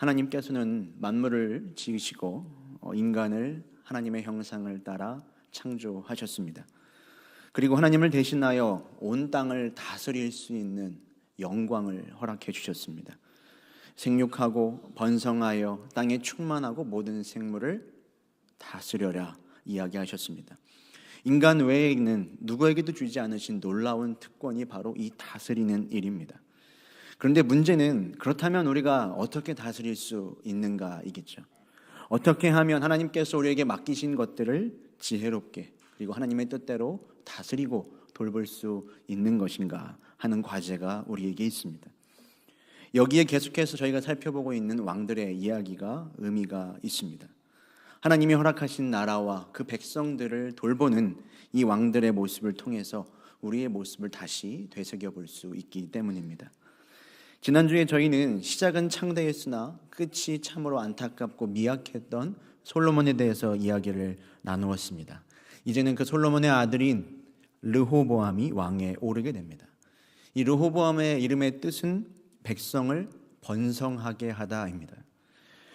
하나님께서는 만물을 지으시고 인간을 하나님의 형상을 따라 창조하셨습니다. 그리고 하나님을 대신하여 온 땅을 다스릴 수 있는 영광을 허락해 주셨습니다. 생육하고 번성하여 땅에 충만하고 모든 생물을 다스려라 이야기하셨습니다. 인간 외에 있는 누구에게도 주지 않으신 놀라운 특권이 바로 이 다스리는 일입니다. 그런데 문제는 그렇다면 우리가 어떻게 다스릴 수 있는가이겠죠. 어떻게 하면 하나님께서 우리에게 맡기신 것들을 지혜롭게 그리고 하나님의 뜻대로 다스리고 돌볼 수 있는 것인가 하는 과제가 우리에게 있습니다. 여기에 계속해서 저희가 살펴보고 있는 왕들의 이야기가 의미가 있습니다. 하나님이 허락하신 나라와 그 백성들을 돌보는 이 왕들의 모습을 통해서 우리의 모습을 다시 되새겨볼 수 있기 때문입니다. 지난주에 저희는 시작은 창대했으나 끝이 참으로 안타깝고 미약했던 솔로몬에 대해서 이야기를 나누었습니다. 이제는 그 솔로몬의 아들인 르호보암이 왕에 오르게 됩니다. 이 르호보암의 이름의 뜻은 백성을 번성하게 하다입니다.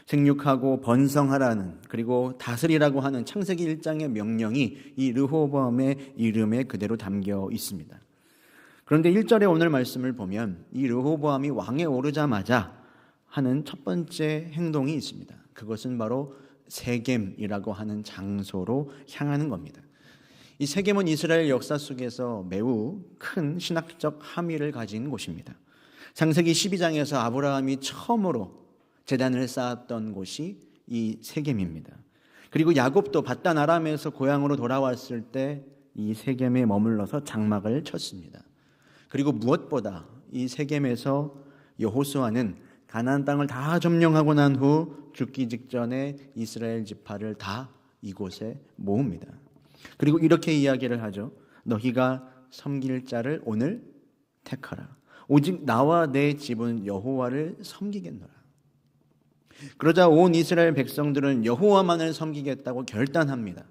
생육하고 번성하라는 그리고 다스리라고 하는 창세기 1장의 명령이 이 르호보암의 이름에 그대로 담겨 있습니다. 그런데 1절의 오늘 말씀을 보면 이 르호보암이 왕에 오르자마자 하는 첫 번째 행동이 있습니다. 그것은 바로 세겜이라고 하는 장소로 향하는 겁니다. 이 세겜은 이스라엘 역사 속에서 매우 큰 신학적 함의를 가진 곳입니다. 창세기 12장에서 아브라함이 처음으로 제단을 쌓았던 곳이 이 세겜입니다. 그리고 야곱도 밧단 아람에서 고향으로 돌아왔을 때 이 세겜에 머물러서 장막을 쳤습니다. 그리고 무엇보다 이 세겜에서 여호수아는 가나안 땅을 다 점령하고 난 후 죽기 직전에 이스라엘 지파를 다 이곳에 모읍니다. 그리고 이렇게 이야기를 하죠. 너희가 섬길 자를 오늘 택하라. 오직 나와 내 집은 여호와를 섬기겠노라. 그러자 온 이스라엘 백성들은 여호와만을 섬기겠다고 결단합니다.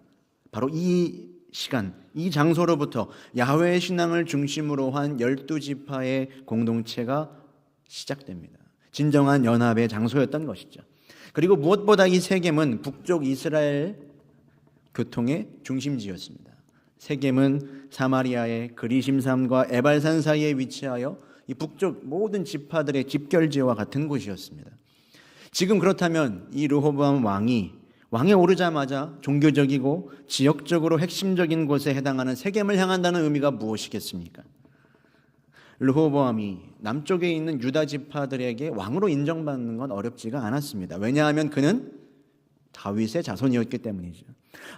바로 이 시간, 이 장소로부터 야훼의 신앙을 중심으로 한 12지파의 공동체가 시작됩니다. 진정한 연합의 장소였던 것이죠. 그리고 무엇보다 이 세겜은 북쪽 이스라엘 교통의 중심지였습니다. 세겜은 사마리아의 그리심산과 에발산 사이에 위치하여 이 북쪽 모든 지파들의 집결지와 같은 곳이었습니다. 지금 그렇다면 이 르호보암 왕에 오르자마자 종교적이고 지역적으로 핵심적인 곳에 해당하는 세겜을 향한다는 의미가 무엇이겠습니까? 르호보암이 남쪽에 있는 유다 지파들에게 왕으로 인정받는 건 어렵지가 않았습니다. 왜냐하면 그는 다윗의 자손이었기 때문이죠.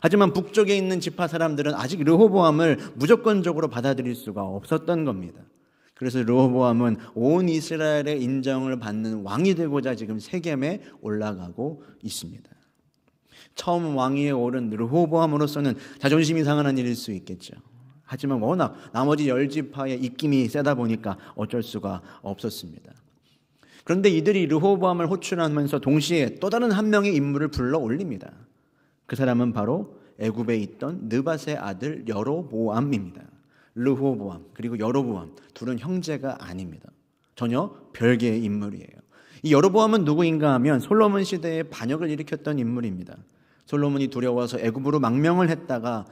하지만 북쪽에 있는 지파 사람들은 아직 르호보암을 무조건적으로 받아들일 수가 없었던 겁니다. 그래서 르호보암은 온 이스라엘의 인정을 받는 왕이 되고자 지금 세겜에 올라가고 있습니다. 처음 왕위에 오른 르호보암으로서는 자존심이 상하는 일일 수 있겠죠. 하지만 워낙 나머지 10지파의 입김이 세다 보니까 어쩔 수가 없었습니다. 그런데 이들이 르호보암을 호출하면서 동시에 또 다른 한 명의 인물을 불러 올립니다. 그 사람은 바로 애굽에 있던 느밧의 아들 여로보암입니다. 르호보암 그리고 여로보암 둘은 형제가 아닙니다. 전혀 별개의 인물이에요. 이 여로보암은 누구인가 하면 솔로몬 시대에 반역을 일으켰던 인물입니다. 솔로몬이 두려워서 애굽으로 망명을 했다가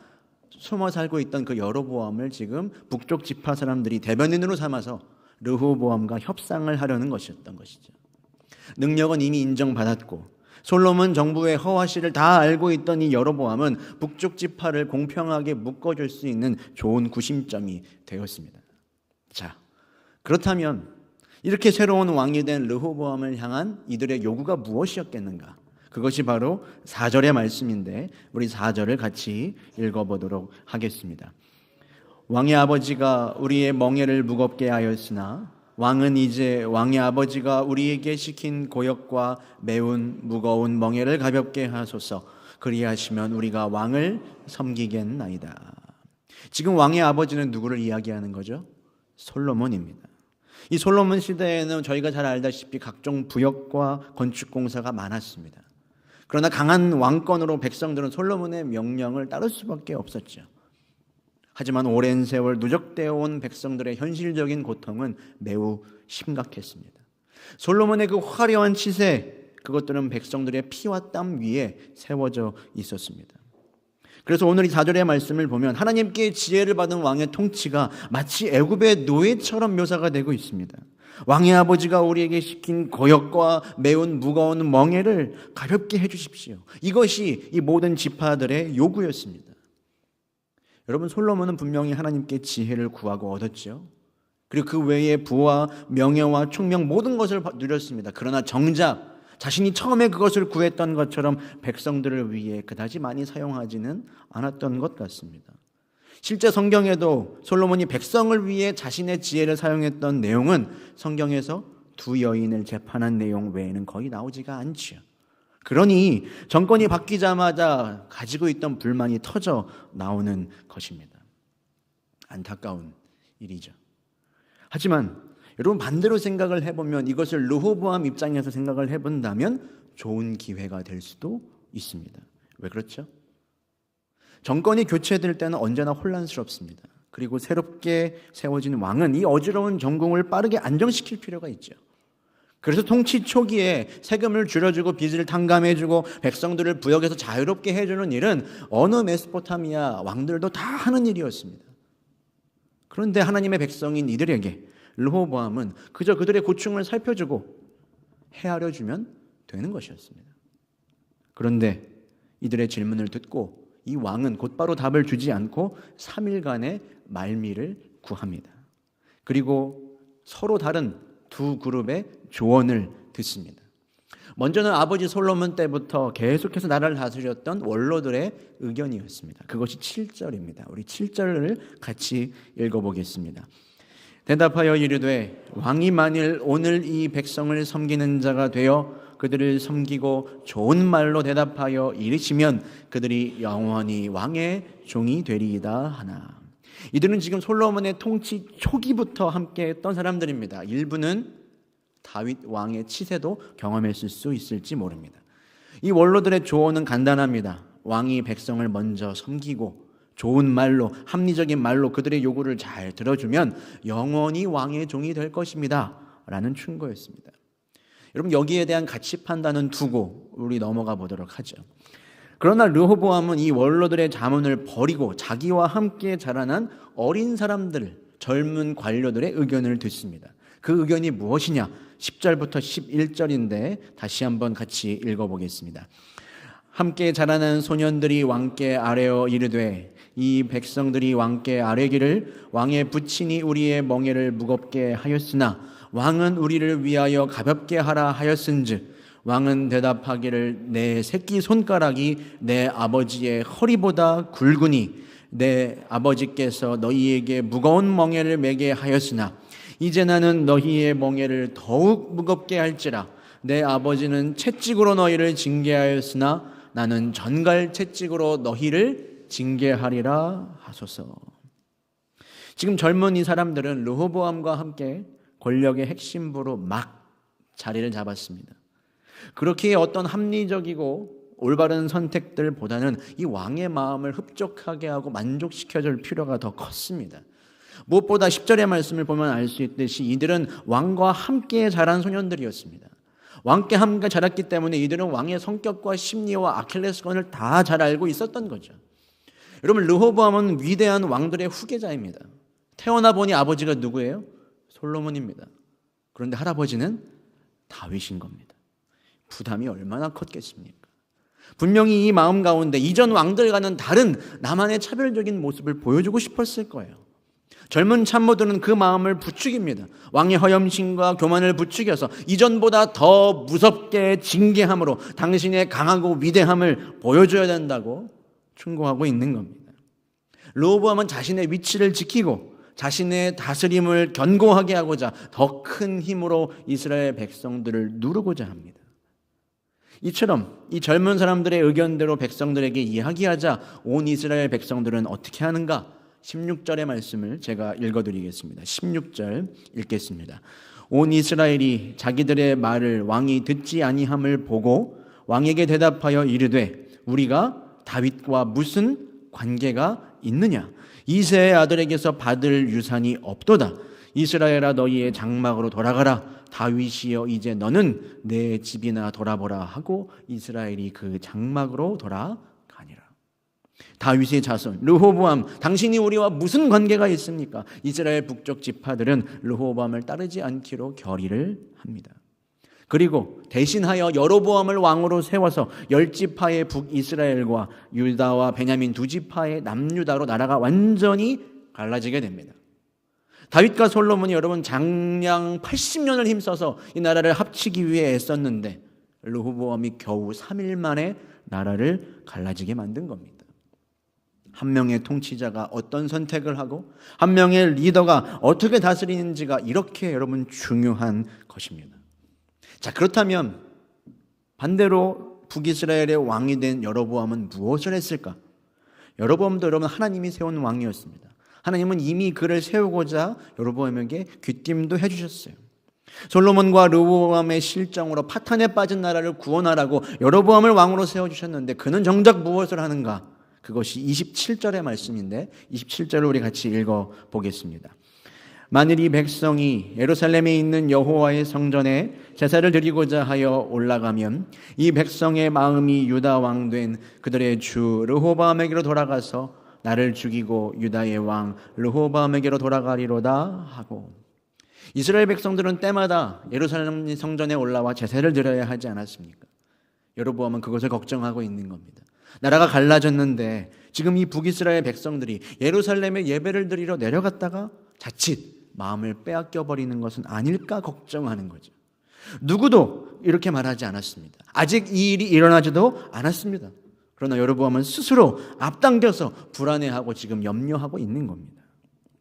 숨어 살고 있던 그 여로보암을 지금 북쪽 지파 사람들이 대변인으로 삼아서 르호보암과 협상을 하려는 것이었던 것이죠. 능력은 이미 인정받았고 솔로몬 정부의 허와시를 다 알고 있던 이 여로보암은 북쪽 지파를 공평하게 묶어줄 수 있는 좋은 구심점이 되었습니다. 자, 그렇다면 이렇게 새로운 왕이 된 르호보암을 향한 이들의 요구가 무엇이었겠는가? 그것이 바로 4절의 말씀인데 우리 4절을 같이 읽어보도록 하겠습니다. 왕의 아버지가 우리의 멍에를 무겁게 하였으나 왕은 이제 왕의 아버지가 우리에게 시킨 고역과 매운 무거운 멍에를 가볍게 하소서. 그리하시면 우리가 왕을 섬기겠나이다. 지금 왕의 아버지는 누구를 이야기하는 거죠? 솔로몬입니다. 이 솔로몬 시대에는 저희가 잘 알다시피 각종 부역과 건축 공사가 많았습니다. 그러나 강한 왕권으로 백성들은 솔로몬의 명령을 따를 수밖에 없었죠. 하지만 오랜 세월 누적되어 온 백성들의 현실적인 고통은 매우 심각했습니다. 솔로몬의 그 화려한 치세, 그것들은 백성들의 피와 땀 위에 세워져 있었습니다. 그래서 오늘 이 4절의 말씀을 보면 하나님께 지혜를 받은 왕의 통치가 마치 애굽의 노예처럼 묘사가 되고 있습니다. 왕의 아버지가 우리에게 시킨 고역과 매운 무거운 멍에를 가볍게 해주십시오. 이것이 이 모든 지파들의 요구였습니다. 여러분, 솔로몬은 분명히 하나님께 지혜를 구하고 얻었죠. 그리고 그 외에 부와 명예와 총명 모든 것을 누렸습니다. 그러나 정작 자신이 처음에 그것을 구했던 것처럼 백성들을 위해 그다지 많이 사용하지는 않았던 것 같습니다. 실제 성경에도 솔로몬이 백성을 위해 자신의 지혜를 사용했던 내용은 성경에서 두 여인을 재판한 내용 외에는 거의 나오지가 않지요. 그러니 정권이 바뀌자마자 가지고 있던 불만이 터져 나오는 것입니다. 안타까운 일이죠. 하지만 여러분, 반대로 생각을 해보면 이것을 르호보암 입장에서 생각을 해본다면 좋은 기회가 될 수도 있습니다. 왜 그렇죠? 정권이 교체될 때는 언제나 혼란스럽습니다. 그리고 새롭게 세워진 왕은 이 어지러운 정궁을 빠르게 안정시킬 필요가 있죠. 그래서 통치 초기에 세금을 줄여주고 빚을 탕감해주고 백성들을 부역해서 자유롭게 해주는 일은 어느 메소포타미아 왕들도 다 하는 일이었습니다. 그런데 하나님의 백성인 이들에게 르호보암은 그저 그들의 고충을 살펴주고 헤아려 주면 되는 것이었습니다. 그런데 이들의 질문을 듣고 이 왕은 곧바로 답을 주지 않고 3일간의 말미를 구합니다. 그리고 서로 다른 두 그룹의 조언을 듣습니다. 먼저는 아버지 솔로몬 때부터 계속해서 나라를 다스렸던 원로들의 의견이었습니다. 그것이 7절입니다. 우리 7절을 같이 읽어보겠습니다. 대답하여 이르되 왕이 만일 오늘 이 백성을 섬기는 자가 되어 그들을 섬기고 좋은 말로 대답하여 이르시면 그들이 영원히 왕의 종이 되리이다 하나. 이들은 지금 솔로몬의 통치 초기부터 함께했던 사람들입니다. 일부는 다윗 왕의 치세도 경험했을 수 있을지 모릅니다. 이 원로들의 조언은 간단합니다. 왕이 백성을 먼저 섬기고 좋은 말로, 합리적인 말로 그들의 요구를 잘 들어주면 영원히 왕의 종이 될 것입니다 라는 충고였습니다. 여러분, 여기에 대한 가치 판단은 두고 우리 넘어가 보도록 하죠. 그러나 르호보암은 이 원로들의 자문을 버리고 자기와 함께 자라난 어린 사람들, 젊은 관료들의 의견을 듣습니다. 그 의견이 무엇이냐? 10절부터 11절인데 다시 한번 같이 읽어보겠습니다. 함께 자라난 소년들이 왕께 아뢰어 이르되 이 백성들이 왕께 아뢰기를 왕의 부친이 우리의 멍에를 무겁게 하였으나 왕은 우리를 위하여 가볍게 하라 하였은즉 왕은 대답하기를 내 새끼 손가락이 내 아버지의 허리보다 굵으니 내 아버지께서 너희에게 무거운 멍에를 매게 하였으나 이제 나는 너희의 멍에를 더욱 무겁게 할지라 내 아버지는 채찍으로 너희를 징계하였으나 나는 전갈 채찍으로 너희를 징계하리라 하소서. 지금 젊은 이 사람들은 르호보암과 함께 권력의 핵심부로 막 자리를 잡았습니다. 그렇게 어떤 합리적이고 올바른 선택들보다는 이 왕의 마음을 흡족하게 하고 만족시켜줄 필요가 더 컸습니다. 무엇보다 10절의 말씀을 보면 알 수 있듯이 이들은 왕과 함께 자란 소년들이었습니다. 왕께 함께 자랐기 때문에 이들은 왕의 성격과 심리와 아킬레스건을 다 잘 알고 있었던 거죠. 여러분, 르호보암은 위대한 왕들의 후계자입니다. 태어나 보니 아버지가 누구예요? 솔로몬입니다. 그런데 할아버지는 다윗인 겁니다. 부담이 얼마나 컸겠습니까? 분명히 이 마음 가운데 이전 왕들과는 다른 나만의 차별적인 모습을 보여주고 싶었을 거예요. 젊은 참모들은 그 마음을 부추깁니다. 왕의 허영심과 교만을 부추겨서 이전보다 더 무섭게 징계함으로 당신의 강하고 위대함을 보여줘야 된다고 충고하고 있는 겁니다. 르호보암은 자신의 위치를 지키고 자신의 다스림을 견고하게 하고자 더 큰 힘으로 이스라엘 백성들을 누르고자 합니다. 이처럼 이 젊은 사람들의 의견대로 백성들에게 이야기하자 온 이스라엘 백성들은 어떻게 하는가? 16절의 말씀을 제가 읽어드리겠습니다. 16절 읽겠습니다. 온 이스라엘이 자기들의 말을 왕이 듣지 아니함을 보고 왕에게 대답하여 이르되 우리가 다윗과 무슨 관계가 있느냐? 이새의 아들에게서 받을 유산이 없도다. 이스라엘아 너희의 장막으로 돌아가라. 다윗이여 이제 너는 내 집이나 돌아보라 하고 이스라엘이 그 장막으로 돌아가니라. 다윗의 자손 르호보암, 당신이 우리와 무슨 관계가 있습니까? 이스라엘 북쪽 지파들은 르호보암을 따르지 않기로 결의를 합니다. 그리고 대신하여 여로보암을 왕으로 세워서 10지파의 북이스라엘과 유다와 베냐민 2지파의 남유다로 나라가 완전히 갈라지게 됩니다. 다윗과 솔로몬이 여러분 장량 80년을 힘써서 이 나라를 합치기 위해 애썼는데 르호보암이 겨우 3일 만에 나라를 갈라지게 만든 겁니다. 한 명의 통치자가 어떤 선택을 하고 한 명의 리더가 어떻게 다스리는지가 이렇게 여러분 중요한 것입니다. 자, 그렇다면 반대로 북이스라엘의 왕이 된 여로보암은 무엇을 했을까? 여로보암도 여러분 하나님이 세운 왕이었습니다. 하나님은 이미 그를 세우고자 여로보암에게 귀띔도 해주셨어요. 솔로몬과 르호보암의 실정으로 파탄에 빠진 나라를 구원하라고 여로보암을 왕으로 세워주셨는데 그는 정작 무엇을 하는가? 그것이 27절의 말씀인데 27절을 우리 같이 읽어보겠습니다. 만일 이 백성이 예루살렘에 있는 여호와의 성전에 제사를 드리고자 하여 올라가면 이 백성의 마음이 유다 왕 된 그들의 주 르호보암에게로 돌아가서 나를 죽이고 유다의 왕 르호보암에게로 돌아가리로다 하고. 이스라엘 백성들은 때마다 예루살렘 성전에 올라와 제사를 드려야 하지 않았습니까? 여로보암은 그것을 걱정하고 있는 겁니다. 나라가 갈라졌는데 지금 이 북이스라엘 백성들이 예루살렘에 예배를 드리러 내려갔다가 자칫 마음을 빼앗겨 버리는 것은 아닐까 걱정하는 거죠. 누구도 이렇게 말하지 않았습니다. 아직 이 일이 일어나지도 않았습니다. 그러나 여로보암은 스스로 앞당겨서 불안해하고 지금 염려하고 있는 겁니다.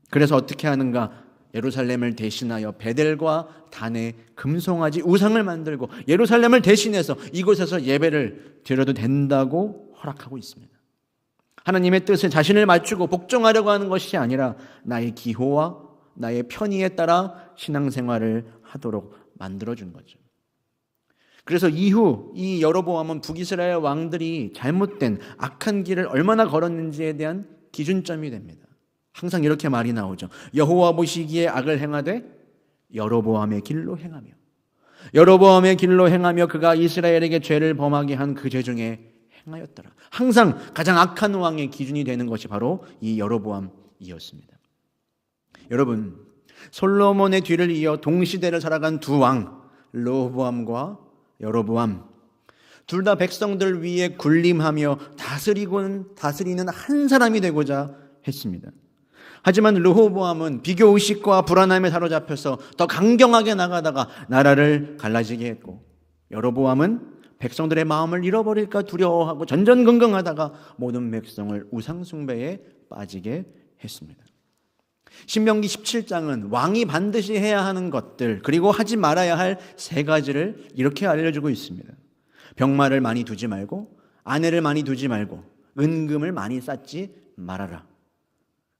그래서 어떻게 하는가? 예루살렘을 대신하여 베델과 단에 금송아지 우상을 만들고 예루살렘을 대신해서 이곳에서 예배를 드려도 된다고 허락하고 있습니다. 하나님의 뜻에 자신을 맞추고 복종하려고 하는 것이 아니라 나의 기호와 나의 편의에 따라 신앙생활을 하도록 만들어준 거죠. 그래서 이후 이 여로보암은 북이스라엘 왕들이 잘못된 악한 길을 얼마나 걸었는지에 대한 기준점이 됩니다. 항상 이렇게 말이 나오죠. 여호와 보시기에 악을 행하되 여로보암의 길로 행하며, 여로보암의 길로 행하며 그가 이스라엘에게 죄를 범하게 한 그 죄 중에 행하였더라. 항상 가장 악한 왕의 기준이 되는 것이 바로 이 여로보암이었습니다. 여러분, 솔로몬의 뒤를 이어 동시대를 살아간 두 왕, 르호보암과 여로보암, 둘 다 백성들 위에 군림하며 다스리는 한 사람이 되고자 했습니다. 하지만 르호보암은 비교의식과 불안함에 사로잡혀서 더 강경하게 나가다가 나라를 갈라지게 했고, 여로보암은 백성들의 마음을 잃어버릴까 두려워하고 전전긍긍하다가 모든 백성을 우상숭배에 빠지게 했습니다. 신명기 17장은 왕이 반드시 해야 하는 것들 그리고 하지 말아야 할 3가지를 이렇게 알려주고 있습니다. 병마를 많이 두지 말고, 아내를 많이 두지 말고, 은금을 많이 쌓지 말아라.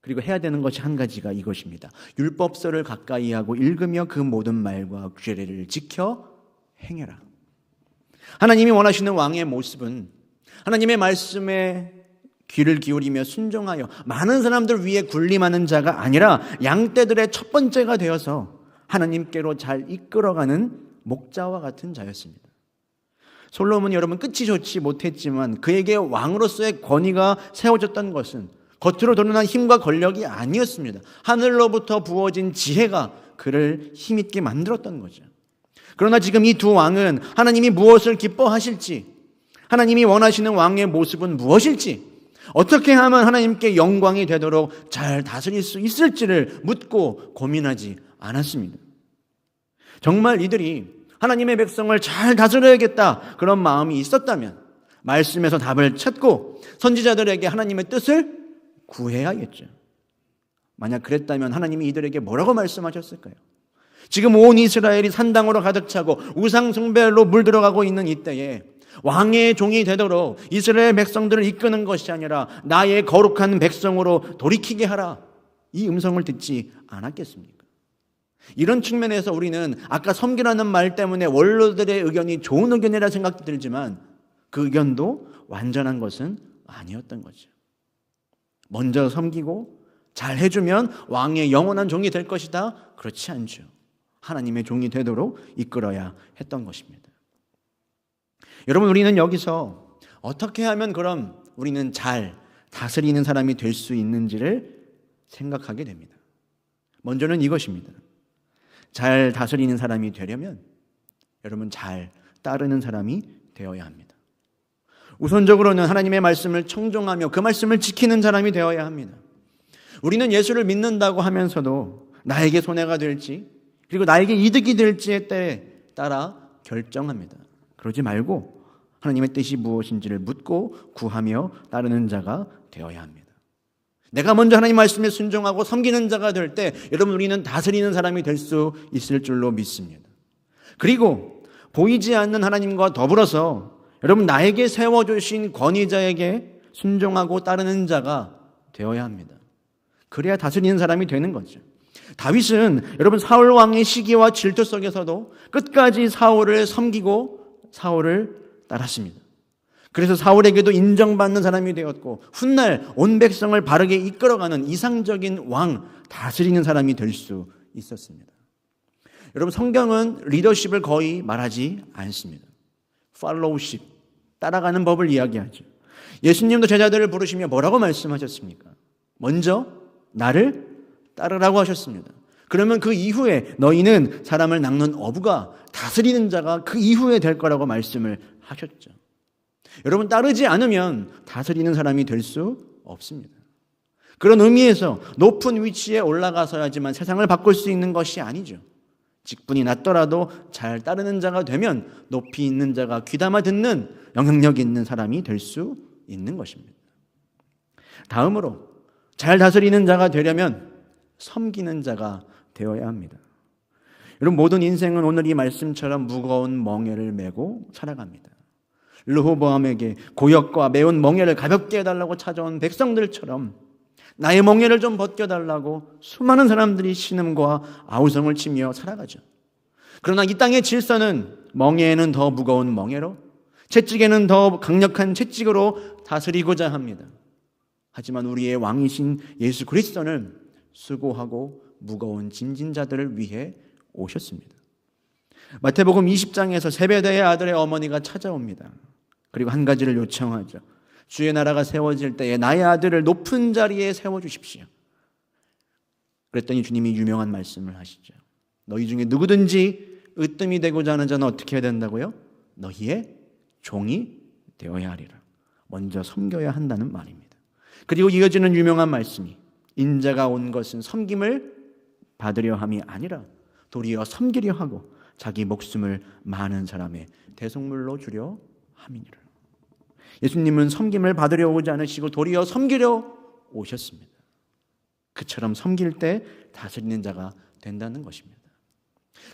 그리고 해야 되는 것이 한 가지가 이것입니다. 율법서를 가까이 하고 읽으며 그 모든 말과 규례를 지켜 행해라. 하나님이 원하시는 왕의 모습은 하나님의 말씀에 귀를 기울이며 순종하여 많은 사람들 위에 군림하는 자가 아니라 양떼들의 첫 번째가 되어서 하나님께로 잘 이끌어가는 목자와 같은 자였습니다. 솔로몬이 여러분 끝이 좋지 못했지만 그에게 왕으로서의 권위가 세워졌던 것은 겉으로 드러난 힘과 권력이 아니었습니다. 하늘로부터 부어진 지혜가 그를 힘있게 만들었던 거죠. 그러나 지금 이 두 왕은 하나님이 무엇을 기뻐하실지, 하나님이 원하시는 왕의 모습은 무엇일지, 어떻게 하면 하나님께 영광이 되도록 잘 다스릴 수 있을지를 묻고 고민하지 않았습니다. 정말 이들이 하나님의 백성을 잘 다스려야겠다 그런 마음이 있었다면 말씀에서 답을 찾고 선지자들에게 하나님의 뜻을 구해야겠죠. 만약 그랬다면 하나님이 이들에게 뭐라고 말씀하셨을까요? 지금 온 이스라엘이 산당으로 가득 차고 우상 숭배로 물들어가고 있는 이때에 왕의 종이 되도록 이스라엘 백성들을 이끄는 것이 아니라 나의 거룩한 백성으로 돌이키게 하라, 이 음성을 듣지 않았겠습니까? 이런 측면에서 우리는 아까 섬기라는 말 때문에 원로들의 의견이 좋은 의견이라 생각이 들지만 그 의견도 완전한 것은 아니었던 거죠. 먼저 섬기고 잘 해주면 왕의 영원한 종이 될 것이다. 그렇지 않죠. 하나님의 종이 되도록 이끌어야 했던 것입니다. 여러분, 우리는 여기서 어떻게 하면 그럼 우리는 잘 다스리는 사람이 될 수 있는지를 생각하게 됩니다. 먼저는 이것입니다. 잘 다스리는 사람이 되려면 여러분 잘 따르는 사람이 되어야 합니다. 우선적으로는 하나님의 말씀을 청종하며 그 말씀을 지키는 사람이 되어야 합니다. 우리는 예수를 믿는다고 하면서도 나에게 손해가 될지 그리고 나에게 이득이 될지에 따라 결정합니다. 그러지 말고 하나님의 뜻이 무엇인지를 묻고 구하며 따르는 자가 되어야 합니다. 내가 먼저 하나님 말씀에 순종하고 섬기는 자가 될 때 여러분 우리는 다스리는 사람이 될 수 있을 줄로 믿습니다. 그리고 보이지 않는 하나님과 더불어서 여러분 나에게 세워주신 권위자에게 순종하고 따르는 자가 되어야 합니다. 그래야 다스리는 사람이 되는 거죠. 다윗은 여러분 사울 왕의 시기와 질투 속에서도 끝까지 사울을 섬기고 사울을 따랐습니다. 그래서 사울에게도 인정받는 사람이 되었고 훗날 온 백성을 바르게 이끌어가는 이상적인 왕, 다스리는 사람이 될 수 있었습니다. 여러분 성경은 리더십을 거의 말하지 않습니다. 팔로우십, 따라가는 법을 이야기하죠. 예수님도 제자들을 부르시며 뭐라고 말씀하셨습니까? 먼저 나를 따르라고 하셨습니다. 그러면 그 이후에 너희는 사람을 낚는 어부가 다스리는 자가 그 이후에 될 거라고 말씀을 하셨죠. 여러분 따르지 않으면 다스리는 사람이 될 수 없습니다. 그런 의미에서 높은 위치에 올라가서야지만 세상을 바꿀 수 있는 것이 아니죠. 직분이 낮더라도 잘 따르는 자가 되면 높이 있는 자가 귀담아 듣는 영향력 있는 사람이 될 수 있는 것입니다. 다음으로 잘 다스리는 자가 되려면 섬기는 자가 되어야 합니다. 여러분 모든 인생은 오늘 이 말씀처럼 무거운 멍에를 메고 살아갑니다. 르호보암에게 고역과 매운 멍에를 가볍게 해달라고 찾아온 백성들처럼 나의 멍에를 좀 벗겨달라고 수많은 사람들이 신음과 아우성을 치며 살아가죠. 그러나 이 땅의 질서는 멍에에는 더 무거운 멍에로, 채찍에는 더 강력한 채찍으로 다스리고자 합니다. 하지만 우리의 왕이신 예수 그리스도는 수고하고 무거운 짐진 자들을 위해 오셨습니다. 마태복음 20장에서 세베대의 아들의 어머니가 찾아옵니다. 그리고 한 가지를 요청하죠. 주의 나라가 세워질 때에 나의 아들을 높은 자리에 세워주십시오. 그랬더니 주님이 유명한 말씀을 하시죠. 너희 중에 누구든지 으뜸이 되고자 하는 자는 어떻게 해야 된다고요? 너희의 종이 되어야 하리라. 먼저 섬겨야 한다는 말입니다. 그리고 이어지는 유명한 말씀이 인자가 온 것은 섬김을 받으려 함이 아니라 도리어 섬기려 하고 자기 목숨을 많은 사람의 대속물로 주려 함이니라. 예수님은 섬김을 받으려 오지 않으시고 도리어 섬기려 오셨습니다. 그처럼 섬길 때 다스리는 자가 된다는 것입니다.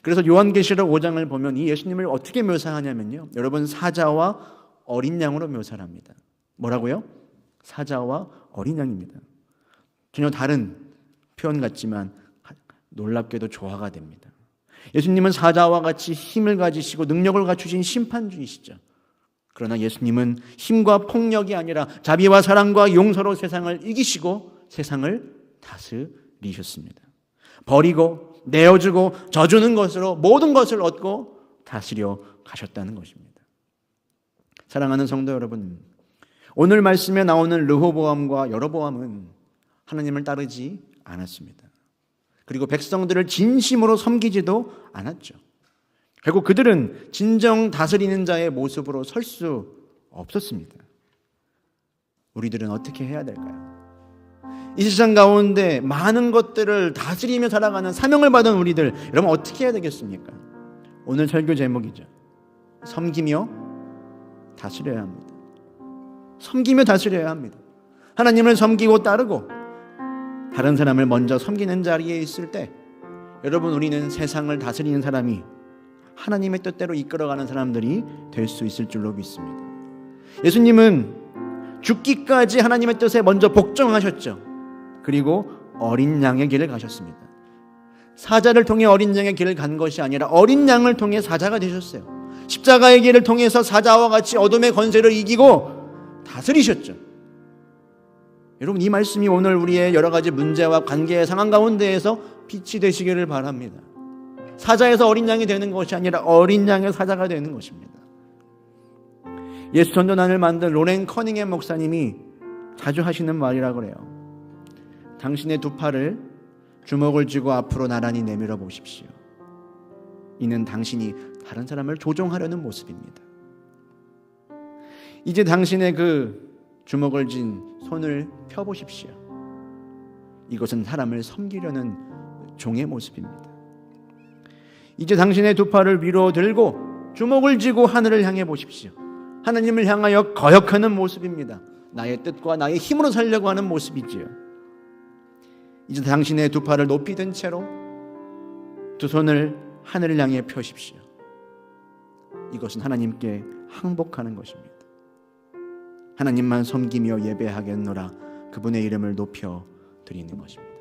그래서 요한계시록 5장을 보면 이 예수님을 어떻게 묘사하냐면요, 여러분 사자와 어린 양으로 묘사를 합니다. 뭐라고요? 사자와 어린 양입니다. 전혀 다른 표현 같지만 놀랍게도 조화가 됩니다. 예수님은 사자와 같이 힘을 가지시고 능력을 갖추신 심판주이시죠. 그러나 예수님은 힘과 폭력이 아니라 자비와 사랑과 용서로 세상을 이기시고 세상을 다스리셨습니다. 버리고 내어주고 져주는 것으로 모든 것을 얻고 다스려 가셨다는 것입니다. 사랑하는 성도 여러분, 오늘 말씀에 나오는 르호보암과 여로보암은 하나님을 따르지 않았습니다. 그리고 백성들을 진심으로 섬기지도 않았죠. 결국 그들은 진정 다스리는 자의 모습으로 설 수 없었습니다. 우리들은 어떻게 해야 될까요? 이 세상 가운데 많은 것들을 다스리며 살아가는 사명을 받은 우리들, 여러분 어떻게 해야 되겠습니까? 오늘 설교 제목이죠. 섬기며 다스려야 합니다. 섬기며 다스려야 합니다. 하나님을 섬기고 따르고 다른 사람을 먼저 섬기는 자리에 있을 때 여러분 우리는 세상을 다스리는 사람이 하나님의 뜻대로 이끌어가는 사람들이 될 수 있을 줄로 믿습니다. 예수님은 죽기까지 하나님의 뜻에 먼저 복종하셨죠. 그리고 어린 양의 길을 가셨습니다. 사자를 통해 어린 양의 길을 간 것이 아니라 어린 양을 통해 사자가 되셨어요. 십자가의 길을 통해서 사자와 같이 어둠의 권세를 이기고 다스리셨죠. 여러분, 이 말씀이 오늘 우리의 여러 가지 문제와 관계의 상황 가운데에서 빛이 되시기를 바랍니다. 사자에서 어린 양이 되는 것이 아니라 어린 양의 사자가 되는 것입니다. 예수 전도단을 만든 로렌 커닝햄 목사님이 자주 하시는 말이라 그래요. 당신의 두 팔을 주먹을 쥐고 앞으로 나란히 내밀어 보십시오. 이는 당신이 다른 사람을 조종하려는 모습입니다. 이제 당신의 그 주먹을 쥔 손을 펴보십시오. 이것은 사람을 섬기려는 종의 모습입니다. 이제 당신의 두 팔을 위로 들고 주먹을 쥐고 하늘을 향해 보십시오. 하나님을 향하여 거역하는 모습입니다. 나의 뜻과 나의 힘으로 살려고 하는 모습이지요. 이제 당신의 두 팔을 높이 든 채로 두 손을 하늘을 향해 펴십시오. 이것은 하나님께 항복하는 것입니다. 하나님만 섬기며 예배하겠노라, 그분의 이름을 높여 드리는 것입니다.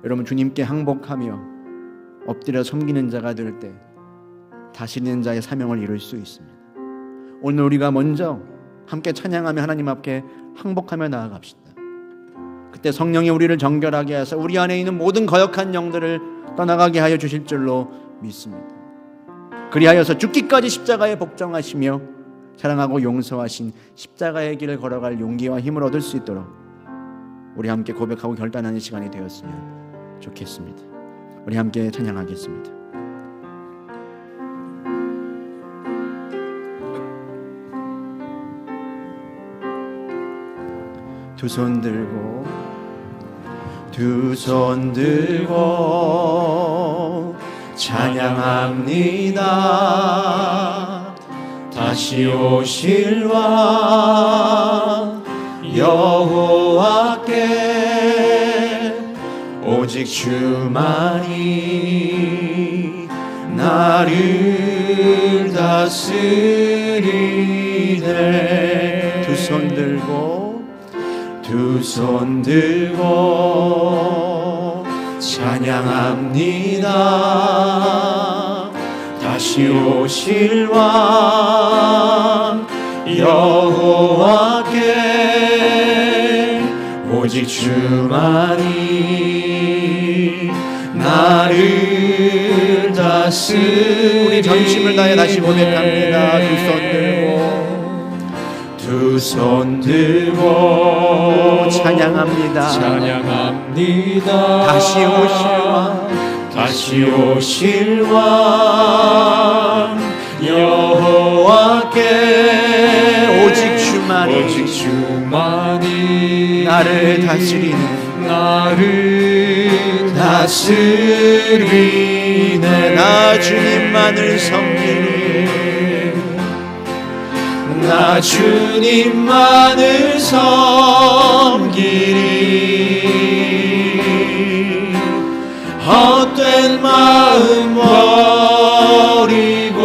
여러분, 주님께 항복하며 엎드려 섬기는 자가 될 때 다스리는 자의 사명을 이룰 수 있습니다. 오늘 우리가 먼저 함께 찬양하며 하나님 앞에 항복하며 나아갑시다. 그때 성령이 우리를 정결하게 하사 우리 안에 있는 모든 거역한 영들을 떠나가게 하여 주실 줄로 믿습니다. 그리하여서 죽기까지 십자가에 복종하시며 사랑하고 용서하신 십자가의 길을 걸어갈 용기와 힘을 얻을 수 있도록 우리 함께 고백하고 결단하는 시간이 되었으면 좋겠습니다. 우리 함께 찬양하겠습니다. 두 손 들고 찬양합니다. 다시 오실 왕 여호와께 오직 주만이 나를 다스리네. 두 손 들고 찬양합니다. 다시 오실 왕 여호와께 오직 주만이 나를 다스리네. 우리 전심을 다해 다시 고백합니다. 두 손 들고 찬양합니다. 다시 오실 왕 여호와께 오직 주만이 나를 다스리네. 나 주님만을 섬기리. 헛된 마음 버리고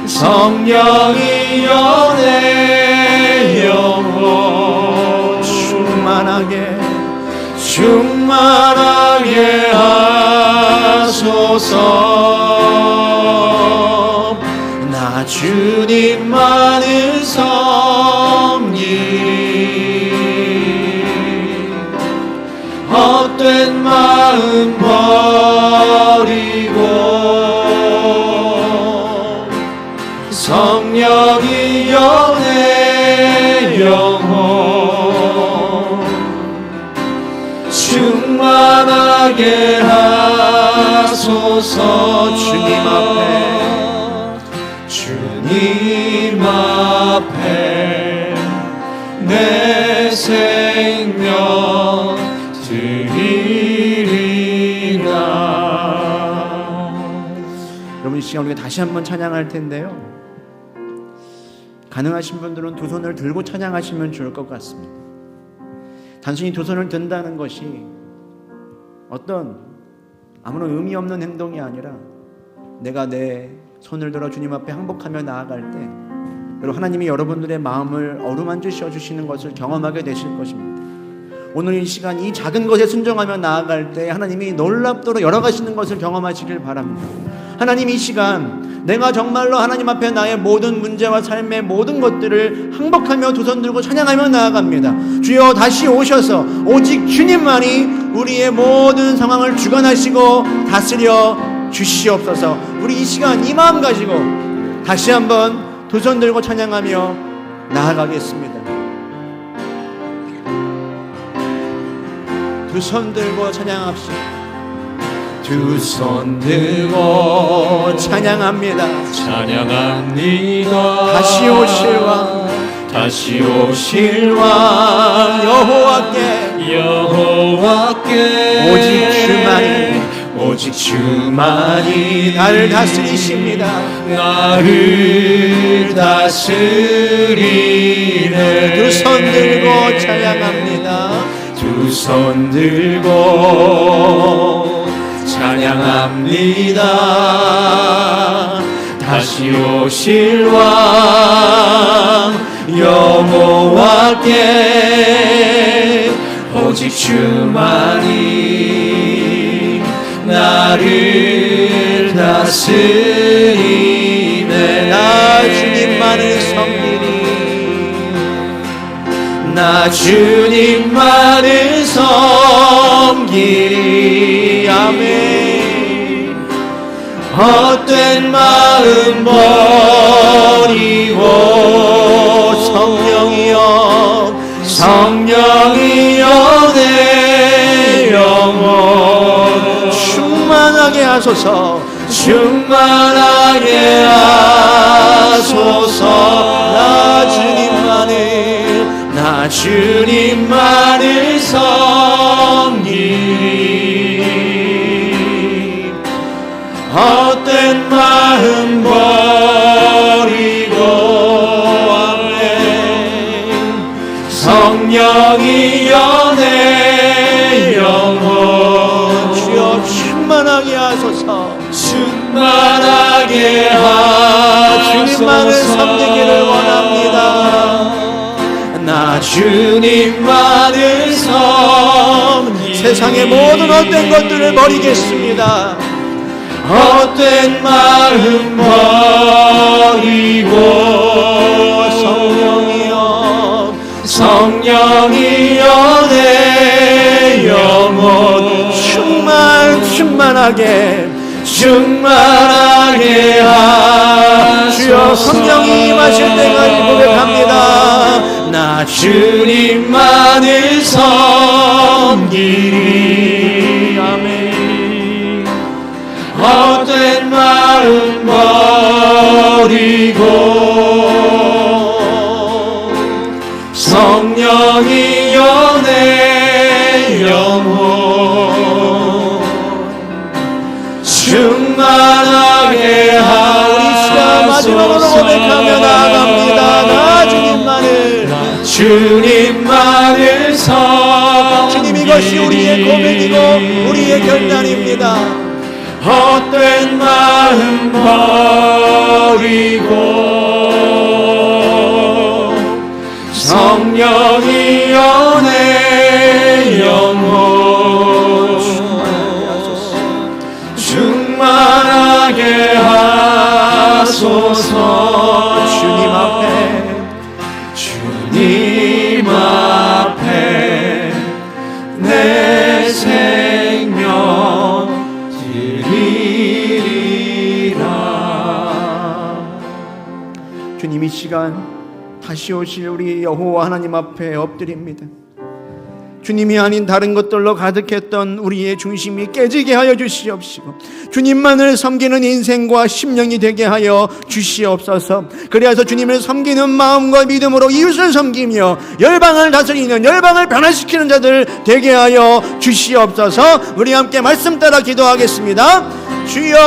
성령이여 내 영혼 충만하게 하소서. 나 주님만을 섬기리. 헛된 마음 버리고 성령이여 내 영혼 충만하게 하소서. 주님 앞에 내 생명 드리리라. 여러분, 이 시간 우리가 다시 한번 찬양할 텐데요, 가능하신 분들은 두 손을 들고 찬양하시면 좋을 것 같습니다. 단순히 두 손을 든다는 것이 어떤 아무런 의미 없는 행동이 아니라 내가 내 손을 들어 주님 앞에 항복하며 나아갈 때 여러분, 하나님이 여러분들의 마음을 어루만지셔 주시는 것을 경험하게 되실 것입니다. 오늘 이 시간 이 작은 것에 순종하며 나아갈 때 하나님이 놀랍도록 열어가시는 것을 경험하시길 바랍니다. 하나님, 이 시간 내가 정말로 하나님 앞에 나의 모든 문제와 삶의 모든 것들을 항복하며 두 손 들고 찬양하며 나아갑니다. 주여, 다시 오셔서 오직 주님만이 우리의 모든 상황을 주관하시고 다스려 주시옵소서. 우리 이 시간 이 마음 가지고 다시 한번 두 손 들고 찬양하며 나아가겠습니다. 두 손 들고 찬양합시다. 두 손 들고 찬양합니다. 찬양합니다. 다시 오실 왕, 다시 오실 왕 여호와께 오직 주만이 오직 주만이 나를 다스리십니다. 나를 다스리네. 두 손 들고 찬양합니다. 두 손 들고 찬양합니다. 다시 오실 왕 여호와께 오직 주만이 나를 다스리네. 나 주님만을 섬기리. 나 주님만을 섬기리. 아멘. 헛된 마음 버리고 성령이여 내 영혼 충만하게 하소서. 충만하게 하소서. 나 주님만을 섬기리. 헛된 마음 버리고 성령이여 내 영혼 주여, 충만하게 하소서. 충만하게 하소서. 주님만을 섬기기를 원합니다. 나 주님만을 섬기리. 세상의 모든 헛된 것들을 버리겠습니다. 헛된 마음 버리고 성령이여 내 영혼 충만하게 하소서. 성령이 임하실 때까지 고백합니다. 나 주님만을 섬기리. 아멘. 헛된 마음 버리고 성령이여 내 영혼 충만하게 하소서. 마지막으로 고백하며 나아갑니다. 나 주님만을 섬기리. 주님, 이것이 우리의 고백이고 우리의 결단입니다. 헛된 마음 버리고 성령이여 내 영혼 충만하게 하소서. 주님 앞에 내 생명 드리리라. 주님, 이 시간 다시 오실 우리 여호와 하나님 앞에 엎드립니다. 주님이 아닌 다른 것들로 가득했던 우리의 중심이 깨지게 하여 주시옵시고 주님만을 섬기는 인생과 심령이 되게 하여 주시옵소서. 그래서 주님을 섬기는 마음과 믿음으로 이웃을 섬기며 열방을 다스리는, 열방을 변화시키는 자들 되게 하여 주시옵소서. 우리 함께 말씀 따라 기도하겠습니다. 주여